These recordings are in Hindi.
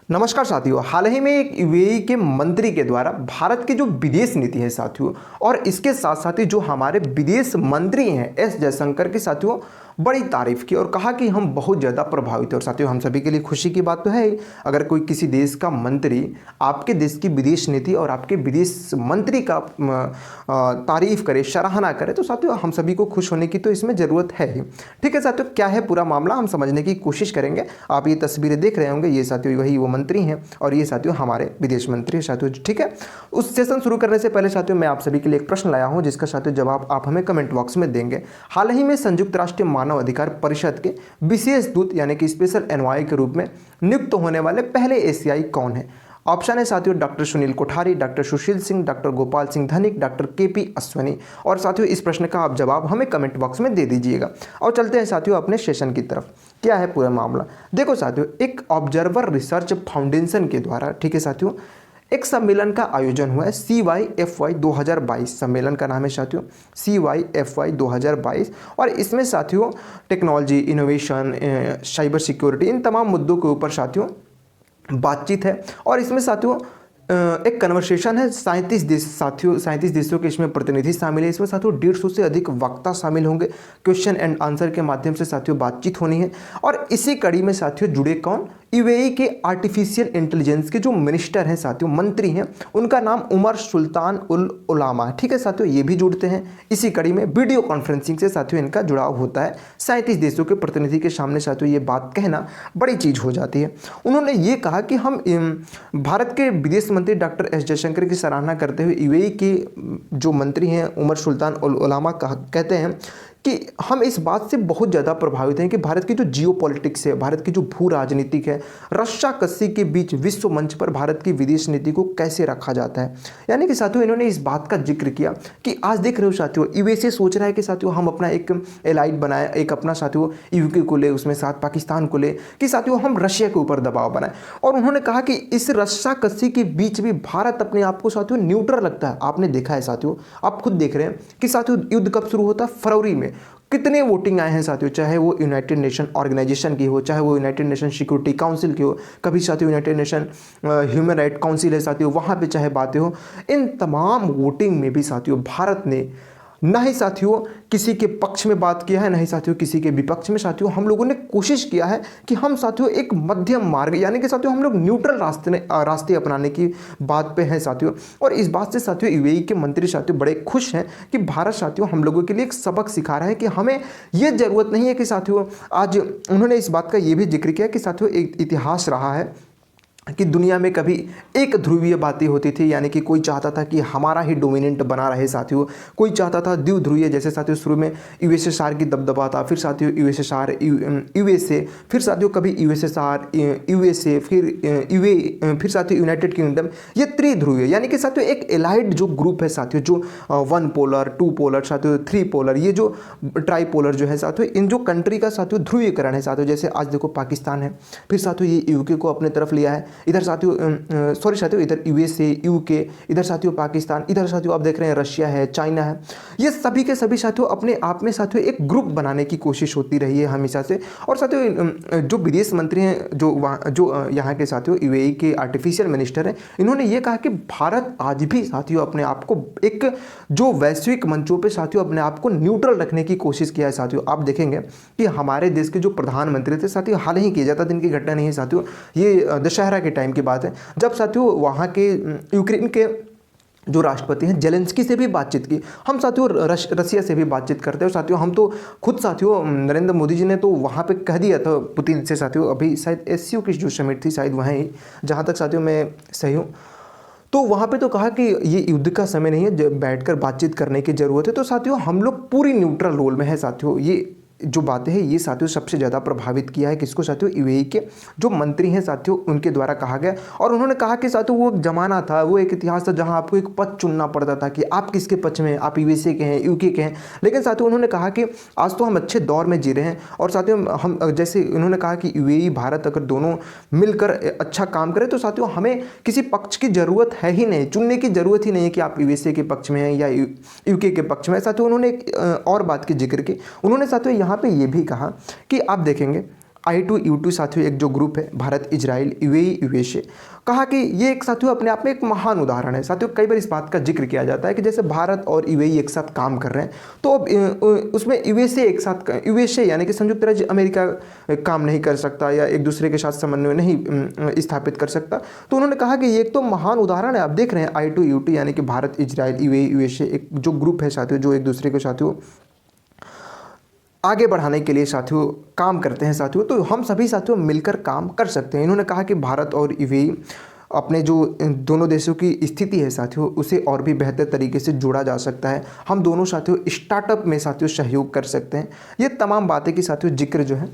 नमस्कार साथियों। हाल ही में एक यूएई के मंत्री के द्वारा भारत की जो विदेश नीति है साथियों, और इसके साथ साथ ही जो हमारे विदेश मंत्री हैं एस जयशंकर के साथियों, बड़ी तारीफ की और कहा कि हम बहुत ज़्यादा प्रभावित हैं। और साथियों, हम सभी के लिए खुशी की बात तो है ही। अगर कोई किसी देश का मंत्री आपके देश की विदेश नीति और आपके विदेश मंत्री का तारीफ करे, सराहना करे, तो साथियों हम सभी को खुश होने की तो इसमें ज़रूरत है ही। ठीक है साथियों, क्या है पूरा मामला हम समझने की कोशिश करेंगे। आप ये तस्वीरें देख रहे होंगे, ये साथियों वही वो मंत्री हैं और ये साथियों हमारे विदेश मंत्री हैं साथियों। ठीक है, उस सेशन शुरू करने से पहले साथियों मैं आप सभी के लिए एक प्रश्न लाया हूं, जिसका साथियों जवाब आप हमें कमेंट बॉक्स में देंगे। हाल ही में संयुक्त राष्ट्र मानव अधिकार परिषद के विशेष दूत यानी कि स्पेशल एनवॉय के रूप में नियुक्त होने वाले पहले एशियाई कौन है? ऑप्शन है साथियों doctor Sunil Kothari, doctor Sushil Singh, doctor Gopal Singh धनिक, डॉक्टर केपी अश्वनी। और साथियों इस प्रश्न का आप जवाब हमें कमेंट बॉक्स में दे दीजिएगा। और चलते हैं साथियों अपने सेशन की तरफ। क्या है पूरा मामला? देखो साथियों, एक ऑब्जर्वर रिसर्च फाउंडेशन के द्वारा, ठीक है साथियों, एक सम्मेलन का आयोजन हुआ है CYFY 2022। सम्मेलन का नाम है साथियों CYFY 2022। और इसमें साथियों टेक्नोलॉजी, इनोवेशन, साइबर सिक्योरिटी, इन तमाम मुद्दों के ऊपर साथियों बातचीत है। और इसमें साथियों एक कन्वर्सेशन है। 37 देश साथियों, 37 देशों के इसमें प्रतिनिधि शामिल है। इसमें साथियों 150 से अधिक वक्ता शामिल होंगे। क्वेश्चन एंड आंसर के माध्यम से साथियों बातचीत होनी है। और इसी कड़ी में साथियों जुड़े कौन? यूएई के आर्टिफिशियल इंटेलिजेंस के जो मिनिस्टर हैं साथियों, मंत्री हैं, उनका नाम उमर सुल्तान उल उलामा। ठीक है साथियों, ये भी जुड़ते हैं इसी कड़ी में। वीडियो कॉन्फ्रेंसिंग से साथियों इनका जुड़ाव होता है। 37 देशों के प्रतिनिधि के सामने साथियों ये बात कहना बड़ी चीज़ हो जाती है। उन्होंने ये कहा कि हम भारत के विदेश मंत्री डॉक्टर एस जयशंकर की सराहना करते हुए यूएई के जो मंत्री हैं उमर सुल्तान उल उलामा कहते हैं कि हम इस बात से बहुत ज़्यादा प्रभावित हैं कि भारत की जो जियो पॉलिटिक्स है, भारत की जो भू राजनीतिक है, रस्साकसी के बीच विश्व मंच पर भारत की विदेश नीति को कैसे रखा जाता है। यानी कि साथियों इन्होंने इस बात का जिक्र किया कि आज देख रहे हो साथियों, यूएसए सोच रहा है कि साथियों हम अपना एक एलाइड बनाए, एक अपना साथियों यूके को ले, उसमें साथ पाकिस्तान को ले, कि साथियों हम रशिया के ऊपर दबाव बनाए। और उन्होंने कहा कि इस रस्साकसी के बीच भी भारत अपने आप को साथियों न्यूट्रल रखता है। आपने देखा है साथियों, आप खुद देख रहे हैं कि साथियों युद्ध कब शुरू होता है? फरवरी में। कितने वोटिंग आए हैं साथियों, चाहे वो यूनाइटेड नेशन ऑर्गेनाइजेशन की हो, चाहे वो यूनाइटेड नेशन सिक्योरिटी काउंसिल की हो, कभी साथियों United nation human right council है साथियों, वहाँ पे चाहे बातें हो। इन तमाम वोटिंग में भी साथियों भारत ने ना ही साथियों किसी के पक्ष में बात किया है, ना ही साथियों किसी के विपक्ष में। साथियों हम लोगों ने कोशिश किया है कि हम साथियों एक मध्यम मार्ग, यानी कि साथियों हम लोग न्यूट्रल रास्ते अपनाने की बात पे हैं साथियों। और इस बात से साथियों यूएई के मंत्री साथियों बड़े खुश हैं कि भारत साथियों हम लोगों के लिए एक सबक सिखा रहा है कि हमें ये ज़रूरत नहीं है कि साथियों, आज उन्होंने इस बात का ये भी जिक्र किया कि साथियों एक इतिहास रहा है कि दुनिया में कभी एक ध्रुवीय बातें होती थी, यानी कि कोई चाहता था कि हमारा ही डोमिनेंट बना रहे साथियों, कोई चाहता था द्विध्रुवीय, जैसे साथियों शुरू में यूएसएसआर की दबदबा था, फिर साथियों यूएसएसआर यूएसए, फिर साथियों कभी यूएसएसआर यूएसए, फिर फिर साथियों यूनाइटेड किंगडम। ये त्रिध्रुवीय यानी कि साथियों एक एलाइड जो ग्रुप है साथियों, जो 1 पोलर, 2 पोलर साथियों, 3 पोलर, ये जो ट्राईपोलर जो है साथियों, इन जो कंट्री का साथियों ध्रुवीकरण है साथियों। जैसे आज देखो पाकिस्तान है, फिर साथियों ये यूके को अपने तरफ लिया है, इधर साथियों सॉरी साथियों इधर यूएसए, यूके, इधर साथियों पाकिस्तान, इधर साथियों आप देख रहे हैं रशिया है, चाइना है। ये सभी के सभी साथियों अपने आप में साथियों एक ग्रुप बनाने की कोशिश होती रही है हमेशा से। और साथियों जो विदेश मंत्री हैं, जो यहाँ के साथियों यूएई के आर्टिफिशियल मिनिस्टर हैं, इन्होंने ये कहा कि भारत आज भी साथियों अपने आप को एक जो वैश्विक मंचों पर साथियों अपने आप को न्यूट्रल रखने की कोशिश किया है साथियों। आप देखेंगे कि हमारे देश के जो प्रधानमंत्री थे साथियों, हाल ही की ज़्यादा दिन की घटना नहीं है साथियों, ये दशहरा के टाइम की बात है, जब साथियों वहाँ के यूक्रेन के जो राष्ट्रपति हैं जेलेंस्की से भी बातचीत की। हम साथियों रसिया से भी बातचीत करते हैं। और साथियों हम तो खुद साथियों नरेंद्र मोदी जी ने तो वहाँ पे कह दिया था पुतिन से साथियों, अभी शायद एससीओ की जो समिट थी शायद वहीं, जहाँ तक साथियों मैं सही हूँ, तो वहाँ पे तो कहा कि ये युद्ध का समय नहीं है, जब बैठकर बातचीत करने की ज़रूरत है। तो साथियों हम लोग पूरी न्यूट्रल रोल में है साथियों। ये जो बातें हैं ये साथियों सबसे ज़्यादा प्रभावित किया है किसको? साथियों यूएई के जो मंत्री हैं साथियों, उनके द्वारा कहा गया। और उन्होंने कहा कि साथियों वो ज़माना था, वो एक इतिहास था जहां आपको एक पक्ष चुनना पड़ता था कि आप किसके पक्ष में, आप यूएसए के हैं, यूके के हैं। लेकिन साथियों उन्होंने कहा कि आज तो हम अच्छे दौर में जी रहे हैं। और साथियों हम जैसे उन्होंने कहा कि यूएई भारत अगर दोनों मिलकर अच्छा काम करें तो साथियों हमें किसी पक्ष की ज़रूरत है ही नहीं, चुनने की ज़रूरत ही नहीं है कि आप यूएसए के पक्ष में हैं या यूके के पक्ष में। साथियों उन्होंने एक और बात की जिक्र की। उन्होंने साथियों यहाँ पे ये भी कहा कि आप देखेंगे I2U2 साथियों एक जो ग्रुप है, भारत, इजराइल, यूएई, यूएसए, कहा कि ये एक साथियों अपने आप में एक महान उदाहरण है। साथियों कई बार इस बात का जिक्र किया जाता है कि जैसे भारत और यूएई एक साथ काम कर रहे हैं, तो अब उसमें यूएसए यानी कि संयुक्त राज्य अमेरिका काम नहीं कर सकता या एक दूसरे के साथ समन्वय नहीं स्थापित कर सकता। तो उन्होंने कहा कि ये एक तो महान उदाहरण है। आप देख रहे हैं I2U2 यानी कि भारत, इजराइल, यूएई, यूएसए एक जो ग्रुप है साथियों, जो एक दूसरे के साथियों आगे बढ़ाने के लिए साथियों काम करते हैं साथियों, तो हम सभी साथियों मिलकर काम कर सकते हैं। इन्होंने कहा कि भारत और यूएई अपने जो दोनों देशों की स्थिति है साथियों, उसे और भी बेहतर तरीके से जोड़ा जा सकता है। हम दोनों साथियों स्टार्टअप में साथियों सहयोग कर सकते हैं। ये तमाम बातें की साथियों जिक्र जो है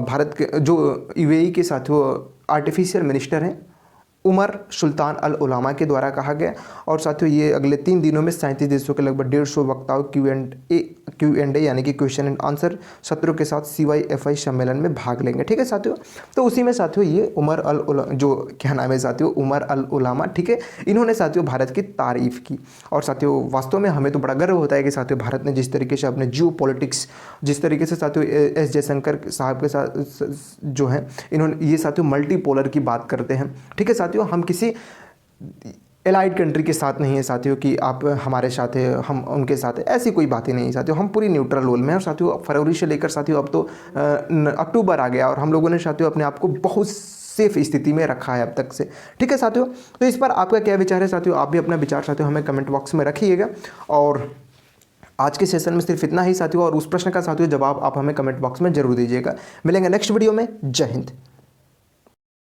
भारत के जो यूएई के साथियों आर्टिफिशियल मिनिस्टर हैं उमर सुल्तान अल उलामा के द्वारा कहा गया। और साथियों ये अगले 3 दिनों में 37 देशों के लगभग 150 वक्ताओं Q&A यानी कि क्वेश्चन एंड आंसर सत्रों के साथ CYFI सम्मेलन में भाग लेंगे। ठीक है साथियों, तो उसी में साथियों ये उमर अल उलामा, ठीक है, इन्होंने साथियों भारत की तारीफ की। और साथियों वास्तव में हमें तो बड़ा गर्व होता है कि साथियों भारत ने जिस तरीके से अपने जियो पॉलिटिक्स, जिस तरीके से साथियों एस जयशंकर साहब के साथ जो है इन्होंने ये साथियों मल्टीपोलर की बात करते हैं। ठीक है साथियों, हम किसी एलाइड कंट्री के साथ नहीं है साथियों कि आप हमारे साथ है हम उनके साथ है, ऐसी कोई बात ही नहीं है साथियों। हम पूरी न्यूट्रल रोल में हैं। और साथियों फरवरी से लेकर साथियों अब तो अक्टूबर आ गया और हम लोगों ने साथियों अपने आप को बहुत सेफ स्थिति में रखा है अब तक से। ठीक है साथियों, तो इस पर आपका क्या विचार है साथियों? आप भी अपना विचार साथियों हमें कमेंट बॉक्स में रखिएगा। और आज के सेशन में सिर्फ इतना ही साथियों, और उस प्रश्न का साथियों जवाब आप हमें कमेंट बॉक्स में जरूर दीजिएगा। मिलेंगे नेक्स्ट वीडियो में। जय हिंद।